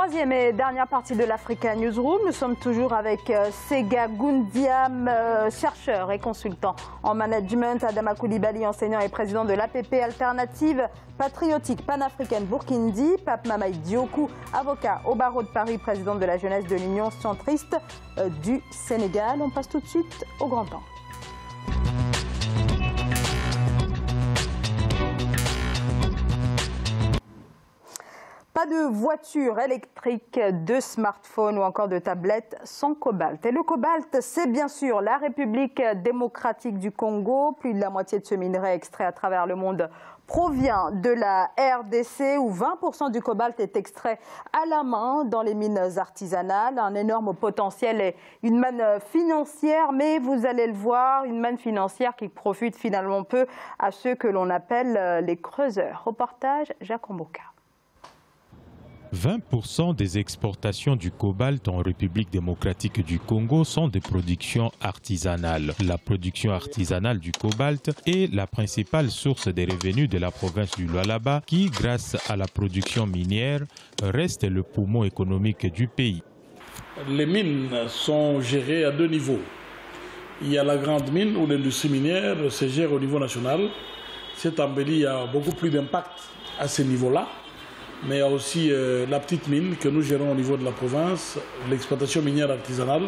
Troisième et dernière partie de l'Africa Newsroom. Nous sommes toujours avec Sega Goundiam, chercheur et consultant en management, Adama Koulibaly, enseignant et président de l'APP Alternative Patriotique Panafricaine Burkindi, Pape Mamaye Diokou, avocat au barreau de Paris, président de la jeunesse de l'Union centriste du Sénégal. On passe tout de suite au grand temps. Pas de voiture électrique, de smartphone ou encore de tablette sans cobalt. Et le cobalt, c'est bien sûr la République démocratique du Congo. Plus de la moitié de ce minerai extrait à travers le monde provient de la RDC, où 20% du cobalt est extrait à la main dans les mines artisanales. Un énorme potentiel et une manne financière, mais vous allez le voir, une manne financière qui profite finalement peu à ceux que l'on appelle les creuseurs. Reportage Jacques Omboka. 20% des exportations du cobalt en République démocratique du Congo sont des productions artisanales. La production artisanale du cobalt est la principale source des revenus de la province du Lualaba qui, grâce à la production minière, reste le poumon économique du pays. Les mines sont gérées à deux niveaux. Il y a la grande mine où l'industrie minière se gère au niveau national. Cette embellie a beaucoup plus d'impact à ce niveau-là. Mais il y a aussi la petite mine que nous gérons au niveau de la province, l'exploitation minière artisanale,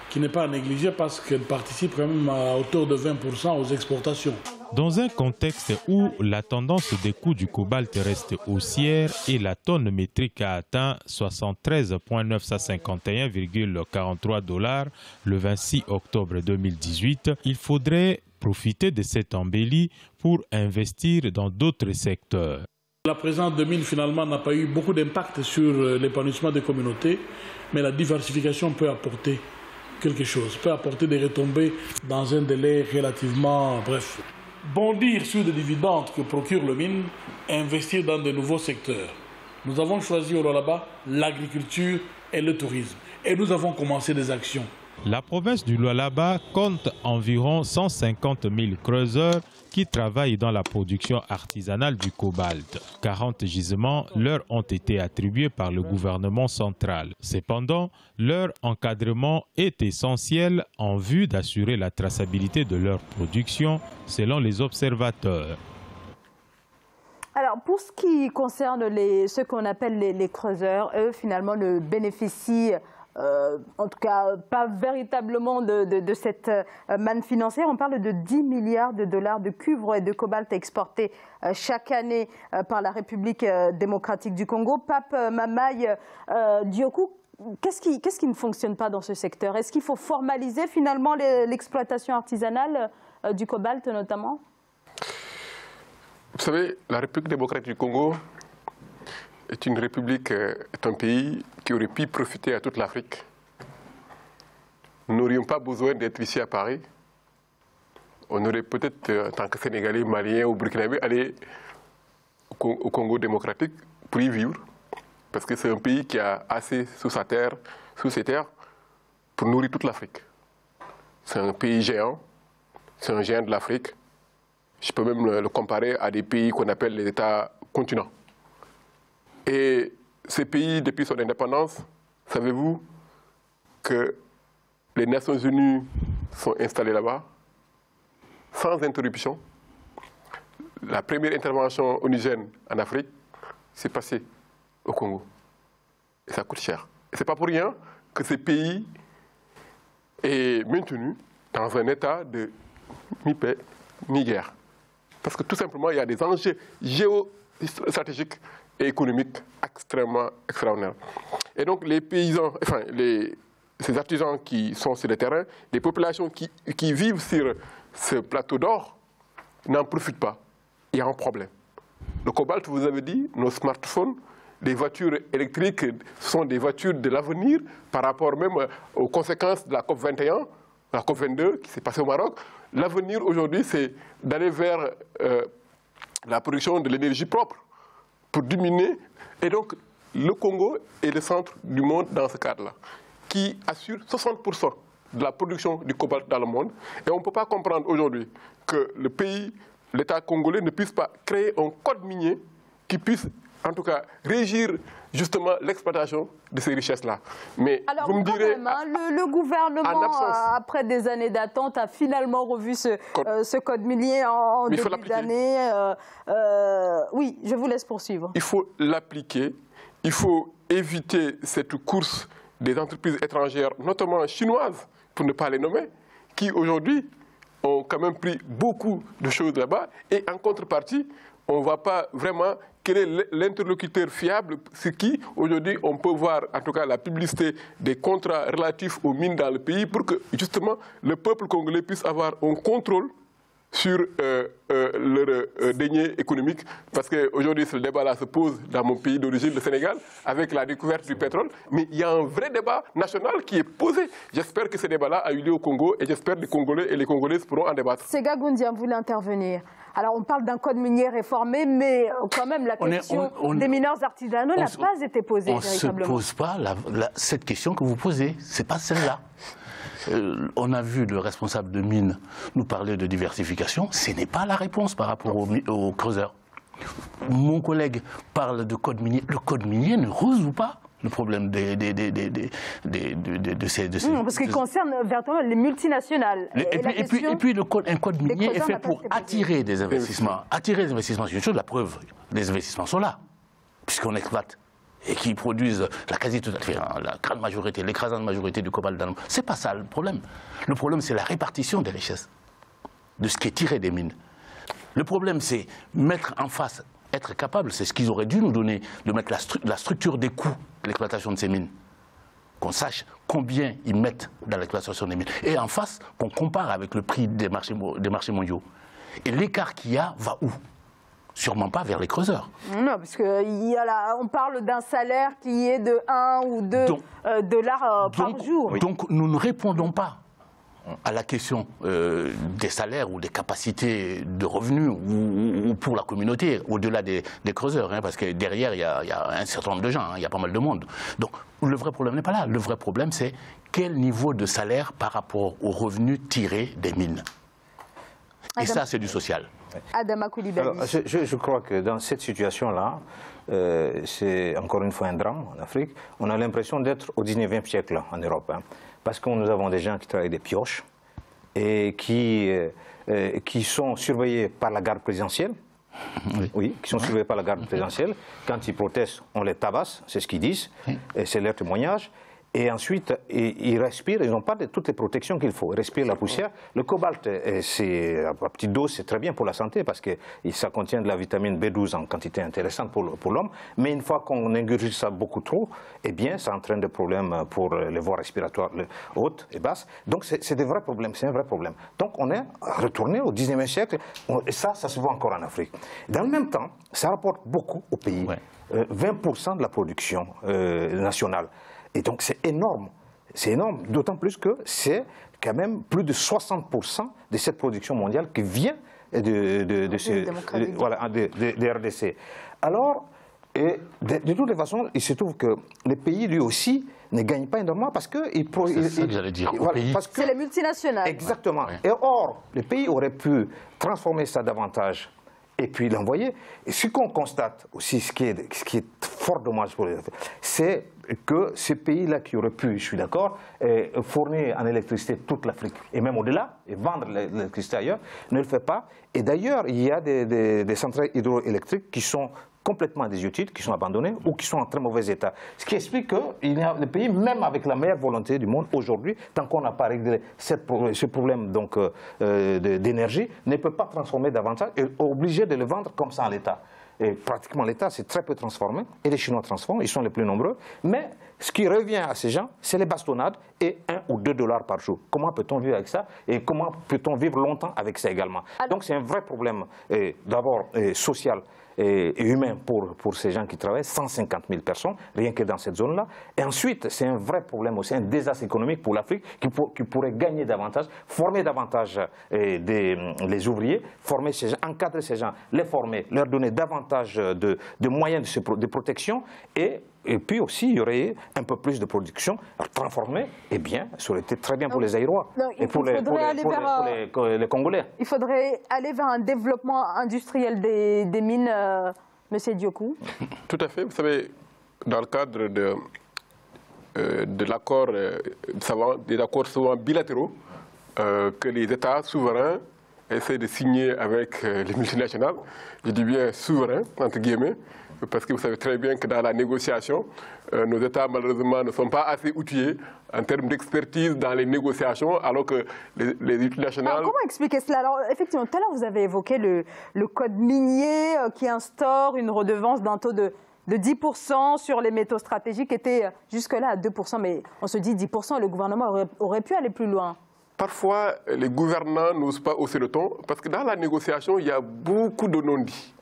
qui n'est pas à négliger parce qu'elle participe quand même à hauteur de 20% aux exportations. Dans un contexte où la tendance des coûts du cobalt reste haussière et la tonne métrique a atteint 73,951,43 $ le 26 octobre 2018, il faudrait profiter de cette embellie pour investir dans d'autres secteurs. La présence de mines, finalement, n'a pas eu beaucoup d'impact sur l'épanouissement des communautés, mais la diversification peut apporter quelque chose, peut apporter des retombées dans un délai relativement bref. Bondir sur des dividendes que procure le mine, investir dans de nouveaux secteurs. Nous avons choisi au Lualaba l'agriculture et le tourisme, et nous avons commencé des actions. La province du Lualaba compte environ 150 000 creuseurs qui travaillent dans la production artisanale du cobalt. 40 gisements leur ont été attribués par le gouvernement central. Cependant, leur encadrement est essentiel en vue d'assurer la traçabilité de leur production, selon les observateurs. Alors, pour ce qui concerne ceux qu'on appelle les creuseurs, eux, finalement, ne bénéficient en tout cas pas véritablement de cette manne financière. On parle de 10 milliards de dollars de cuivre et de cobalt exportés chaque année par la République démocratique du Congo. Pape Mamaye Diokou, qu'est-ce qui ne fonctionne pas dans ce secteur? Est-ce qu'il faut formaliser finalement l'exploitation artisanale du cobalt notamment? Vous savez, la République démocratique du Congo est une république, est un pays qui aurait pu profiter à toute l'Afrique. Nous n'aurions pas besoin d'être ici à Paris. On aurait peut-être, en tant que Sénégalais, Maliens ou Burkinabés, aller au Congo démocratique pour y vivre. Parce que c'est un pays qui a assez sous ses terres pour nourrir toute l'Afrique. C'est un pays géant, c'est un géant de l'Afrique. Je peux même le comparer à des pays qu'on appelle les États continents. Et ces pays, depuis son indépendance, savez-vous que les Nations Unies sont installées là-bas, sans interruption. La première intervention onusienne en Afrique s'est passée au Congo. Et ça coûte cher. Et ce n'est pas pour rien que ce pays est maintenu dans un état de ni paix, ni guerre. Parce que tout simplement, il y a des enjeux géostratégiques et économiques extrêmement extraordinaires. Et donc les paysans, enfin ces artisans qui sont sur le terrain, les populations qui vivent sur ce plateau d'or n'en profitent pas. Il y a un problème. Le cobalt, vous avez dit, nos smartphones, les voitures électriques sont des voitures de l'avenir par rapport même aux conséquences de la COP21, la COP22 qui s'est passée au Maroc. L'avenir aujourd'hui, c'est d'aller vers la production de l'énergie propre pour diminuer. Et donc, le Congo est le centre du monde dans ce cadre-là, qui assure 60% de la production du cobalt dans le monde. Et on ne peut pas comprendre aujourd'hui que le pays, l'État congolais, ne puisse pas créer un code minier qui puisse en tout cas, régir justement l'exploitation de ces richesses-là. Mais alors, vous me direz... Même, hein, le gouvernement, après des années d'attente, a finalement revu ce code minier en début d'année. Oui, je vous laisse poursuivre. Il faut l'appliquer. Il faut éviter cette course des entreprises étrangères, notamment chinoises, pour ne pas les nommer, qui aujourd'hui ont quand même pris beaucoup de choses là-bas. Et en contrepartie, on ne voit pas vraiment quel est l'interlocuteur fiable, ce qui, aujourd'hui, on peut voir, en tout cas, la publicité des contrats relatifs aux mines dans le pays pour que, justement, le peuple congolais puisse avoir un contrôle sur leur denier économique. Parce qu'aujourd'hui, ce débat-là se pose dans mon pays d'origine, le Sénégal, avec la découverte du pétrole. Mais il y a un vrai débat national qui est posé. J'espère que ce débat-là a eu lieu au Congo et j'espère que les Congolais et les Congolaises pourront en débattre. Sega Goundiam voulait intervenir. Alors, on parle d'un code minier réformé, mais quand même, la question des mineurs artisanaux n'a pas été posée véritablement. On ne se pose pas cette question que vous posez. Ce n'est pas celle-là. On a vu le responsable de mine nous parler de diversification. Ce n'est pas la réponse par rapport aux creuseurs. Mon collègue parle de code minier. Le code minier ne résout pas le problème de ces... parce qu'il concerne véritablement les multinationales. Et puis un code minier est fait pour attirer des investissements. Attirer des investissements, c'est une chose, la preuve. Les investissements sont là, puisqu'on exploite. Et qui produisent la quasi-totalité, la grande majorité, l'écrasante majorité du cobalt dans le monde. Ce n'est pas ça le problème. Le problème, c'est la répartition des richesses, de ce qui est tiré des mines. Le problème, c'est mettre en face, être capable, c'est ce qu'ils auraient dû nous donner, de mettre la structure des coûts de l'exploitation de ces mines. Qu'on sache combien ils mettent dans l'exploitation des mines. Et en face, qu'on compare avec le prix des marchés mondiaux. Et l'écart qu'il y a va où ? Sûrement pas vers les creuseurs. Non, parce qu'on parle d'un salaire qui est de 1 ou 2 dollars par jour. Donc nous ne répondons pas à la question des salaires ou des capacités de revenus ou pour la communauté, au-delà des creuseurs, hein, parce que derrière, il y a un certain nombre de gens, hein, il y a pas mal de monde. Donc le vrai problème n'est pas là. Le vrai problème, c'est quel niveau de salaire par rapport aux revenus tirés des mines. Et ça, c'est du social. Adama Coulibaly. Alors, je crois que dans cette situation-là, c'est encore une fois un drame en Afrique. On a l'impression d'être au 19e siècle en Europe. Hein, parce que nous avons des gens qui travaillent des pioches et qui sont surveillés par la garde présidentielle. Oui, qui sont surveillés par la garde présidentielle. Quand ils protestent, on les tabasse, c'est ce qu'ils disent, et c'est leur témoignage. Et ensuite, ils respirent, ils n'ont pas toutes les protections qu'il faut. Ils respirent la poussière. Le cobalt, à petite dose, c'est très bien pour la santé parce que ça contient de la vitamine B12 en quantité intéressante pour l'homme. Mais une fois qu'on ingurgite ça beaucoup trop, eh bien, ça entraîne des problèmes pour les voies respiratoires hautes et basses. Donc, c'est des vrais problèmes, c'est un vrai problème. Donc, on est retourné au 19e siècle et ça se voit encore en Afrique. Dans le même temps, ça rapporte beaucoup au pays. 20% de la production nationale. Et donc c'est énorme, d'autant plus que c'est quand même plus de 60% de cette production mondiale qui vient de RDC. Alors, de toutes les façons, il se trouve que le pays lui aussi ne gagne pas énormément parce que... C'est ça que j'allais dire, c'est les multinationales. Exactement. Et or, le pays aurait pu transformer ça davantage et puis l'envoyer. Et ce qu'on constate aussi, ce qui est fort dommage pour les Africains, c'est que ce pays-là qui aurait pu, je suis d'accord, fournir en électricité toute l'Afrique, et même au-delà, et vendre l'électricité ailleurs, ne le fait pas. Et d'ailleurs, il y a des centrales hydroélectriques qui sont complètement désuétudes, qui sont abandonnées ou qui sont en très mauvais état. Ce qui explique que le pays, même avec la meilleure volonté du monde aujourd'hui, tant qu'on n'a pas réglé ce problème d'énergie, ne peut pas transformer davantage et est obligé de le vendre comme ça à l'État. Et pratiquement l'État s'est très peu transformé, et les Chinois transforment, ils sont les plus nombreux. Mais ce qui revient à ces gens, c'est les bastonnades et 1 ou 2 dollars par jour. Comment peut-on vivre avec ça et comment peut-on vivre longtemps avec ça également? Donc c'est un vrai problème, d'abord social et humain pour ces gens qui travaillent, 150 000 personnes, rien que dans cette zone-là. Et ensuite, c'est un vrai problème aussi, un désastre économique pour l'Afrique qui pourrait gagner davantage, former davantage les ouvriers, former ces gens, encadrer ces gens, les former, leur donner davantage de moyens de protection et puis aussi, il y aurait un peu plus de production transformée, eh bien, ça aurait été très bien pour les Aïrois et pour les Congolais. Il faudrait aller vers un développement industriel des mines Monsieur Diokou? Tout à fait. Vous savez, dans le cadre de l'accord, des accords souvent bilatéraux que les États souverains essaient de signer avec les multinationales, je dis bien souverains, entre guillemets, parce que vous savez très bien que dans la négociation, nos États, malheureusement, ne sont pas assez outillés en termes d'expertise dans les négociations, alors que les multinationales... Alors, comment expliquer cela? Alors, effectivement, tout à l'heure, vous avez évoqué le code minier qui instaure une redevance d'un taux de 10% sur les métaux stratégiques, qui était jusque-là à 2%, mais on se dit 10%, et le gouvernement aurait pu aller plus loin. Parfois, les gouvernants n'osent pas hausser le ton, parce que dans la négociation, il y a beaucoup de non-dits.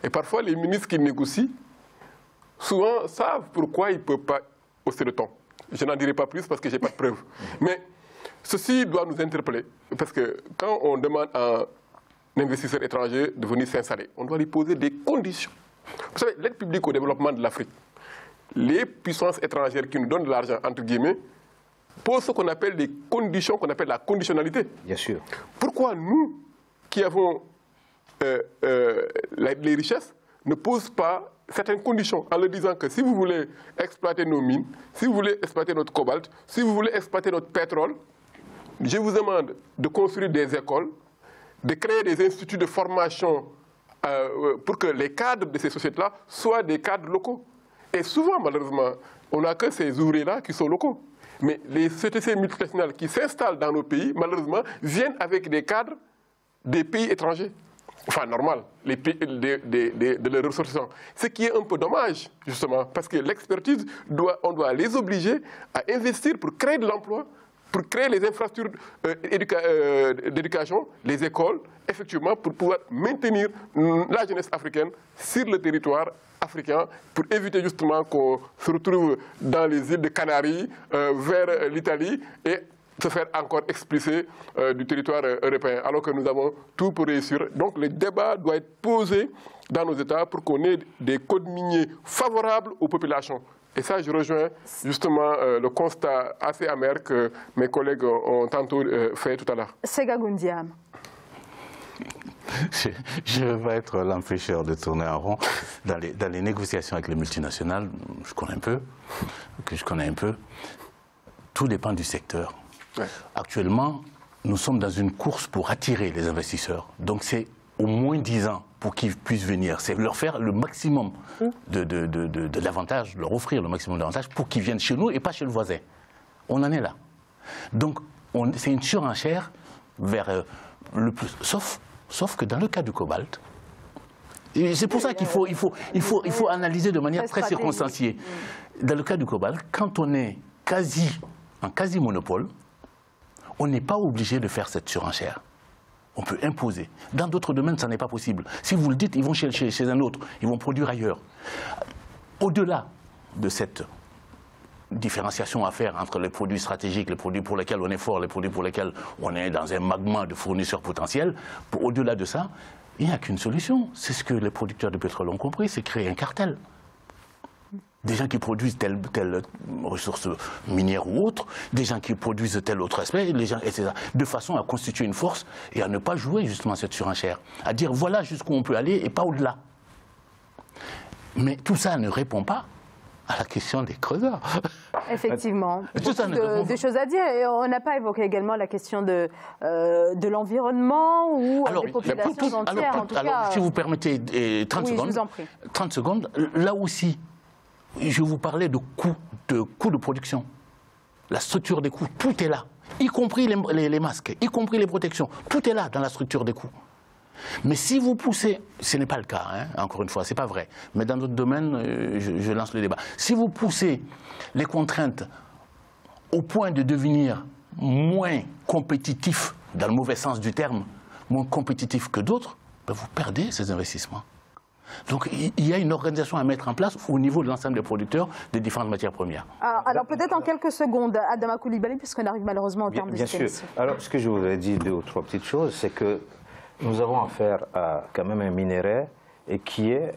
Et parfois, les ministres qui négocient, souvent savent pourquoi ils ne peuvent pas hausser le ton. Je n'en dirai pas plus parce que je n'ai pas de preuves. Mais ceci doit nous interpeller, parce que quand on demande à un investisseur étranger de venir s'installer, on doit lui poser des conditions. Vous savez, l'aide publique au développement de l'Afrique, les puissances étrangères qui nous donnent de l'argent, entre guillemets, posent ce qu'on appelle des conditions, qu'on appelle la conditionnalité. Bien sûr. Pourquoi nous, qui avons les richesses, ne posent pas certaines conditions en leur disant que si vous voulez exploiter nos mines, si vous voulez exploiter notre cobalt, si vous voulez exploiter notre pétrole, je vous demande de construire des écoles, de créer des instituts de formation pour que les cadres de ces sociétés-là soient des cadres locaux. Et souvent, malheureusement, on n'a que ces ouvriers-là qui sont locaux. Mais les sociétés multinationales qui s'installent dans nos pays, malheureusement, viennent avec des cadres des pays étrangers. Enfin, normal, les pays, de leurs ressortissants. Ce qui est un peu dommage, justement, parce que l'expertise, on doit les obliger à investir pour créer de l'emploi, pour créer les infrastructures d'éducation, les écoles, effectivement, pour pouvoir maintenir la jeunesse africaine sur le territoire africain, pour éviter justement qu'on se retrouve dans les îles de Canaries, vers l'Italie, et se faire encore expulser du territoire européen, alors que nous avons tout pour réussir. Donc le débat doit être posé dans nos États pour qu'on ait des codes miniers favorables aux populations. Et ça, je rejoins justement le constat assez amer que mes collègues ont tantôt fait tout à l'heure. Sega Goundiam. Je ne veux pas être l'empêcheur de tourner en rond. Dans les négociations avec les multinationales, je connais un peu, tout dépend du secteur. Ouais. Actuellement, nous sommes dans une course pour attirer les investisseurs. Donc c'est au moins 10 ans pour qu'ils puissent venir. C'est leur faire le maximum de l'avantage, leur offrir le maximum d'avantages pour qu'ils viennent chez nous et pas chez le voisin. On en est là. Donc c'est une surenchère vers le plus... Sauf que dans le cas du cobalt, et c'est pour ça qu'il faut analyser de manière très circonstanciée. Dans le cas du cobalt, quand on est en quasi-monopole, on n'est pas obligé de faire cette surenchère. On peut imposer. Dans d'autres domaines, ça n'est pas possible. Si vous le dites, ils vont chez un autre, ils vont produire ailleurs. Au-delà de cette différenciation à faire entre les produits stratégiques, les produits pour lesquels on est fort, les produits pour lesquels on est dans un magma de fournisseurs potentiels, au-delà de ça, il n'y a qu'une solution. C'est ce que les producteurs de pétrole ont compris, c'est créer un cartel. Des gens qui produisent telle ressource minière ou autre, des gens qui produisent tel autre aspect, etc. De façon à constituer une force et à ne pas jouer justement cette surenchère. À dire voilà jusqu'où on peut aller et pas au-delà. Mais tout ça ne répond pas à la question des creuseurs. Effectivement, beaucoup de choses à dire. Et on n'a pas évoqué également la question de l'environnement ou des populations entières, en tout cas. Si vous permettez 30 secondes, je vous en prie. 30 secondes, là aussi, je vous parlais de coûts de production. La structure des coûts, tout est là. Y compris les masques, y compris les protections. Tout est là dans la structure des coûts. Mais si vous poussez, ce n'est pas le cas, hein, encore une fois, ce n'est pas vrai. Mais dans d'autres domaines, je lance le débat. Si vous poussez les contraintes au point de devenir moins compétitif, dans le mauvais sens du terme, moins compétitif que d'autres, ben vous perdez ces investissements. Donc il y a une organisation à mettre en place au niveau de l'ensemble des producteurs des différentes matières premières. Alors peut-être en quelques secondes, Adama Coulibaly, puisqu'on arrive malheureusement au terme de cette émission. Alors ce que je voudrais dire, 2 ou 3 petites choses, c'est que nous avons affaire à quand même un minerai et qui est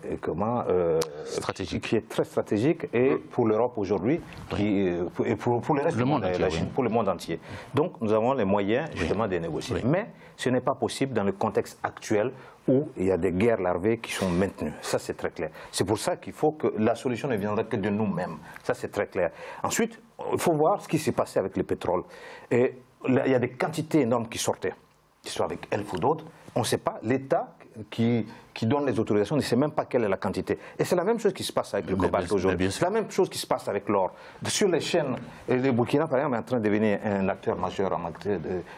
stratégique, qui est très stratégique et pour l'Europe aujourd'hui et pour le reste du monde, la Chine, pour le monde entier. Donc nous avons les moyens justement de négocier. Mais ce n'est pas possible dans le contexte actuel où il y a des guerres larvées qui sont maintenues. Ça, c'est très clair. C'est pour ça qu'il faut que la solution ne viendra que de nous-mêmes. Ça, c'est très clair. Ensuite, il faut voir ce qui s'est passé avec le pétrole. Et là, il y a des quantités énormes qui sortaient, qui sont avec Elf ou d'autres. On ne sait pas. L'État qui donne les autorisations ne sait même pas quelle est la quantité. Et c'est la même chose qui se passe avec le cobalt aujourd'hui. C'est la même chose qui se passe avec l'or. Sur les chaînes, le Burkina, par exemple, est en train de devenir un acteur majeur en matière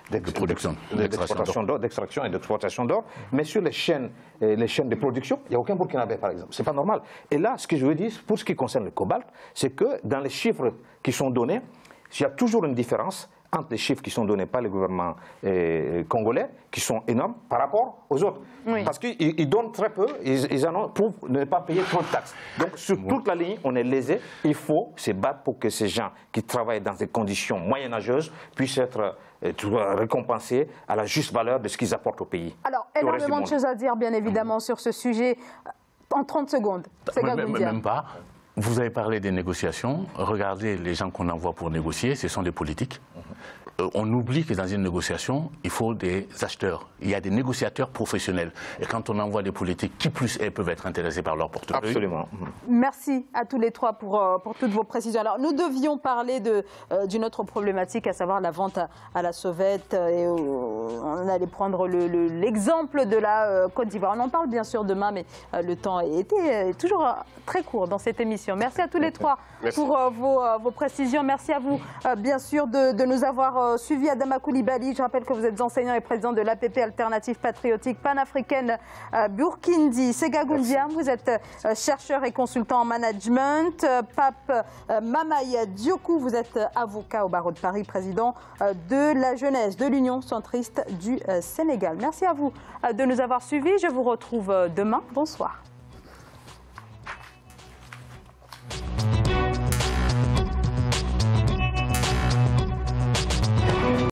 d'extraction et d'exploitation d'or. Mais sur les chaînes de production, il n'y a aucun Burkinabé, par exemple. Ce n'est pas normal. Et là, ce que je veux dire, pour ce qui concerne le cobalt, c'est que dans les chiffres qui sont donnés, il y a toujours une différence entre les chiffres qui sont donnés par le gouvernement congolais, qui sont énormes, par rapport aux autres. Parce qu'ils donnent très peu, ils en ont pour ne pas payer trop de taxes. Donc sur toute la ligne, on est lésé. Il faut se battre pour que ces gens qui travaillent dans des conditions moyenâgeuses puissent être récompensés à la juste valeur de ce qu'ils apportent au pays. Alors, énormément de choses à dire, bien évidemment, sur ce sujet. En 30 secondes, c'est même pas. Vous avez parlé des négociations. Regardez les gens qu'on envoie pour négocier, ce sont des politiques. On oublie que dans une négociation, il faut des acheteurs. Il y a des négociateurs professionnels. Et quand on envoie des politiques, qui plus elles peuvent être intéressés par leur portefeuille. Absolument. Merci à tous les trois pour toutes vos précisions. Alors, nous devions parler d'une autre problématique, à savoir la vente à la sauvette. Et on allait prendre l'exemple de la Côte d'Ivoire. On en parle bien sûr demain, mais le temps était toujours très court dans cette émission. Merci à tous les trois pour vos précisions. Merci à vous, bien sûr, de nous avoir suivi. Adama Coulibaly, je rappelle que vous êtes enseignant et président de l'APP Alternative Patriotique Panafricaine Burkindi. Sega Goundiam, vous êtes chercheur et consultant en management. Pape Mamaye Diokou, vous êtes avocat au barreau de Paris, président de la jeunesse de l'Union centriste du Sénégal. Merci à vous de nous avoir suivis. Je vous retrouve demain. Bonsoir.